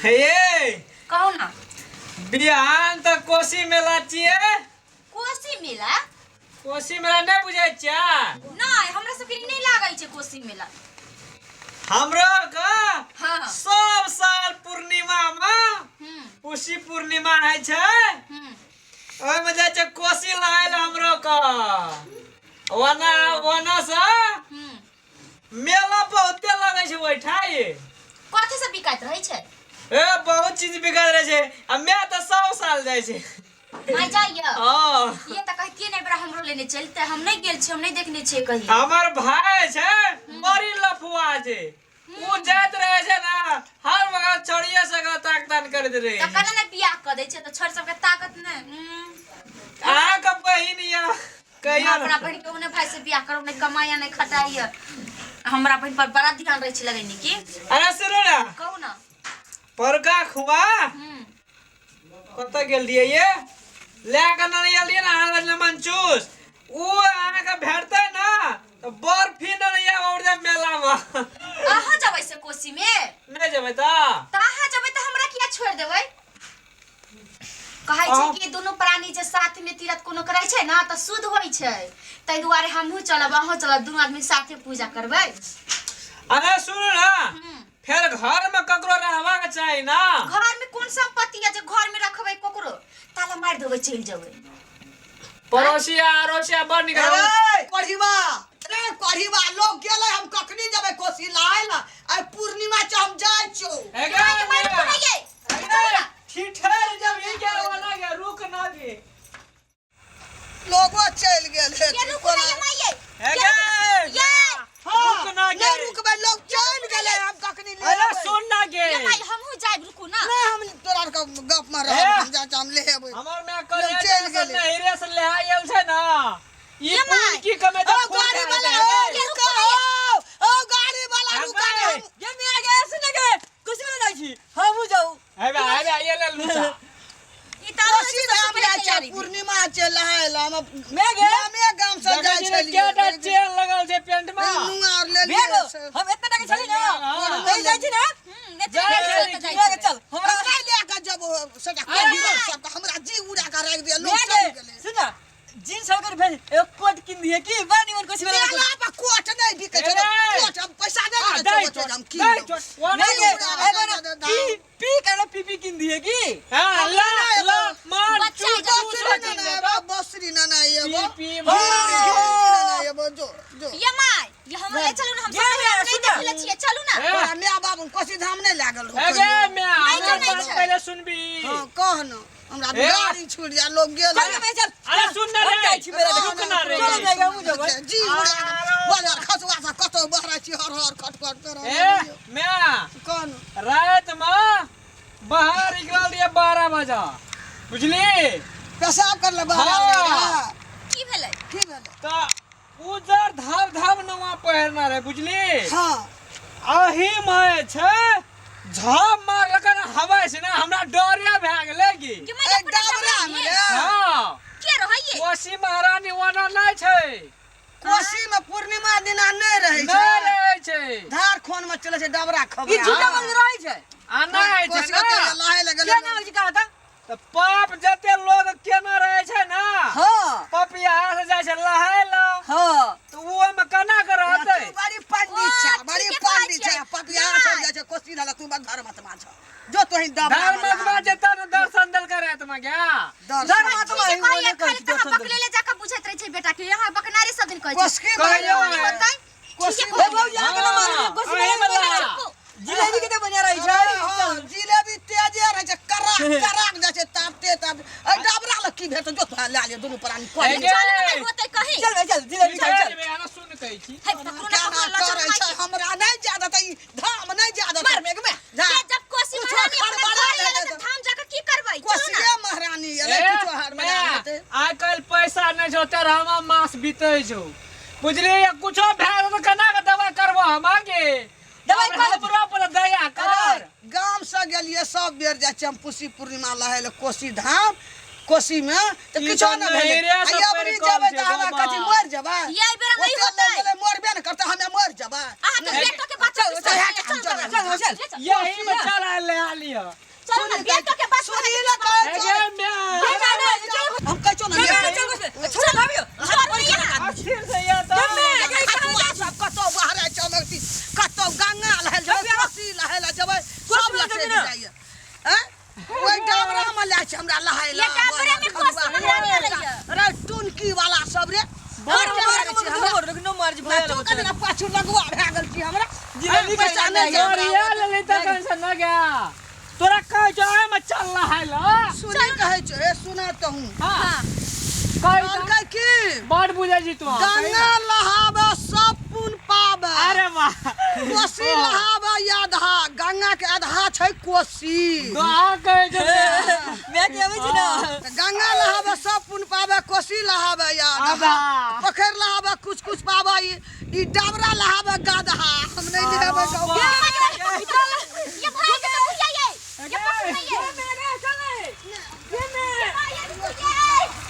ये कहो ना। बिहान तो कोसी मेला छिए। कोसी मेला? कोसी मेला नहीं बुझे छिया? नहीं, हमरा सबके नहीं लागै छै कोसी मेला। हमरो का हाँ। सब साल पूर्णिमा में कोसी पूर्णिमा है छै। ओय में जाय छै कोसी लायल हमरो का। वना से मेला बहुते लगे छै ओइठाई। कथि से बिकाइत रहै छै? ए बहुत चीज बिकाइत रहे छै। आ मैं तो 100 साल जाय छै। मैं जाइए। हां ये त कहतिए नहीं बड़ा हमरो लेने चलते। हम नहीं गेल छी, हम नहीं देखने छी कहीं। हमर भाई छै बड़ी लफुआ छै। वो जात रहे छै ना हर वक्त छोड़िए सका ताकतान कर दे रे। त कना ने बियाह क दै छै त छोड़ सबके ताकत ने। आ का बहिन या कहिया हमरा बहिन के ओने भाई से बियाह करो, नहीं कमाया नहीं खटाइया। हमरा बहिन पर बड़ा ध्यान रहे छै लगैनी की। अरे सुनो ना कहू ना। परका खुआ कत गेल दिए ये ले के न एलिए ना हाल मंचूस उ आने का भेटते ना तो बर्फी न या और दे मेला में। अहाँ जबै से कोसी में? नहीं जबै ता अहाँ जबै त हमरा किया छोड़ देबै? कहै छै कि दोनों प्राणी जे साथ में तीरथ कोनो करै छै ना त शुद्ध होय छै। तै दुआरे हमहु चलब, अहाँ चलब, दुनू आदमी साथे पूजा करबै। अरे सुन ना फिर घर में ककरो रहवा के चाहिए ना। घर में कोन संपत्ति है जे घर में रखबै ककरो? ताला मार देबै, चल जेबै। पड़ोसिया अड़ोसिया बड़ निकल। अरे कोढ़ीवा, अरे कोढ़ीवा लोग गेले, हम कखनी जबे कोसी लायल आ पूर्णिमा छ हम जाय छो। ठिठर जब ही के वाला के रुक ना गे लोगो चल गेले। ये रुक ना ये माये। ये रुक ना गे। नहीं रुकबे, लोग चल गेले, हम कखनी ले। अरे सुन ना गे ये माये हमहु जाय, रुकू ना। नहीं हम तोरा का गप मार हम जा हम ले आबै। हमर में करे चल गेले। नहीं रे से ले आयल छै ना ई ये पूल की कमे तो गाड़ी वाला ओ गाड़ी वाला रुका ना। ये में आगे सुन के कुछ में जाई छी हमहु जाऊ। है ये ले लूसा ई त कोसी धाम जाय छ पूर्णिमा छ लहायल हम मैं गे हमें गांव से जाय छलिए। केटा चेन लगल छै पेंट में नुआर ले मैं लिए। हम इतना टाके चली ना नहीं जाई छी ना। चल हमरा ले के जब सटा कोढ़ीवा सब हमरा जी उड़ा के रख दिया, लोग चल गेले। सुन ना जींस वगैरह भेज एक कोट किन दिए की बानी मन कुछ में मेला पर कोट नहीं बिके छै, कोट हम पैसा नहीं दे देबै हम की। नहीं पी करना पी किन दिए की। हां ला मार बच्चा बसरी ना ना ये वो पी ये वो जो ये माय ये हम ले चलू ना, हम सब नहीं देखले छियै, चलू ना। तोरा माय बाबू कोसी धाम नहीं लागल हो। एगे मैं नहीं बात पहले सुनबी। हां कह न हमरा गाड़ी छूट जा, लोग गेल। चल अरे सुन ना रे रुक ना रे चल जाएगा हम जब जी उड़ा बाजार खसवा सा कतो बहरा छी हर हर खटखट कर। ए मैं कौन रात में बाहर निकल दिया 12 बजे बुझली। पेशाब कर ले बाहर की भेलै? की भेले? तो उजर धाव नवा पहनना रे बुझली। हां अही में छै झाप मार लकन हवा से ना हमरा डरिया भ गेले की। ये माय एक डाबरा में रे हां के रहै ये? कोसी महारानी वना नहीं छै। कोसी में पूर्णिमा दिना नहीं रहे नहीं छै, रहे छै धार खोन में चले छै डबरा ई खबर। झूठा मन रही छै। आना है छै कोसी ना के लाहे लगल। क्या नाम जी कहा था? तो पाप जते लोग केना रहे छै ना हां पपिया से जाय छै लहाय ला हां तो वो में केना कर रहते। तू बड़ी पंडित छै, बड़ी पंडित छै। पपिया सब जाय छै कोसी ला, तू धर्म आत्मा छ जो तोही धर्म डबरा में जता दर्शन दल करे तुम क्या धर्म आत्मा ही कहिए बोले खाली कर कहां बकले ले जाके पूछत रहे छै बेटा के यहाँ बकनारी सब दिन कहै छै। कोसी कहियो होतै कोसी ए बाबू यहाँ के ना मारे कुछ नहीं। जिलेबी के बनिया रही छै। जिलेबी तेजे रहे छै, कराक कराक जाय छै तापते ताप। ए डबरा ल की भेट जो तो ला ले दोनों प्राणी कोई एगे। चल ना होतै कहीं। चल भाई चल जिलेबी खा चल। में आना सुन कही छी है पकड़ो ना क्या पकड़ो करे छै हमरा नहीं ज्यादा त ई धाम नहीं ज्यादा मार में जा ये जब कोसी कुछो महारानी अपने हड़बड़ा घर ले ले तो धाम जाके की करबै? चलू कोसी ना। महारानी अरे कुछो हार बना लेते। आज कल पैसा नहीं छो तेरा मास बीते छो बुझली। कुछो भैर तो केना के दवा करबो हम आगे दवाई कर हमरो पर दया कर। गांव से गेलिए सब बेर जाय छै हम कोसी पूर्णिमा लहे ले कोसी धाम। कोसी में तो ई किछो तो न भेले नहिरे से आ पैर अबरी कम जेबै छै त हमरा बाबा। कथि मर जेबै ये आई बेरा नहीं होता है मरबे न करते हमे मर जेबै आहा तो बेटो के बात चल, चल, चल, चल। यही में चला ले आ लिया चल ना बेटो के बात सुनी ल कहै ए छै गे मैं हम कहै छौ न छोड़ भाभियो अस्थिर से या तो कतौ बाहर चमकती कतौ गंगा लहल जेबै कोसी लहल जेबै सब लखे जाइए हैं ओइ डाबरा में लै छै हमरा लहाय ला ये डाबरे में कोसी लहल जाइए। रे टुनकी वाला सब रे मार नो मार जी भाई तू कने पाछू लगवा भए गेल छी हमरा जिलेबी के पैसा नहीं और दे ये ललिता टेंशन न गया तोरा कह जो है मैं चल रहा है ला सुनी कहै छै हे सुना त हूं हां कह कहै की बड़ बुझे जी तू गंगा लहाबे सब पुन पाबे अरे वाह कोसी लहाबे आधा गंगा के आधा छै कोसी दुआ कह जो मैं के आबै छी ना गंगा लहाबे सब पुन पाबे कोसी लहाबे आधा आधा पोखर लहाबे कुछ कुछ पाबे ई डाबरा लहाबे गाधा हम नहीं देबे ये भाई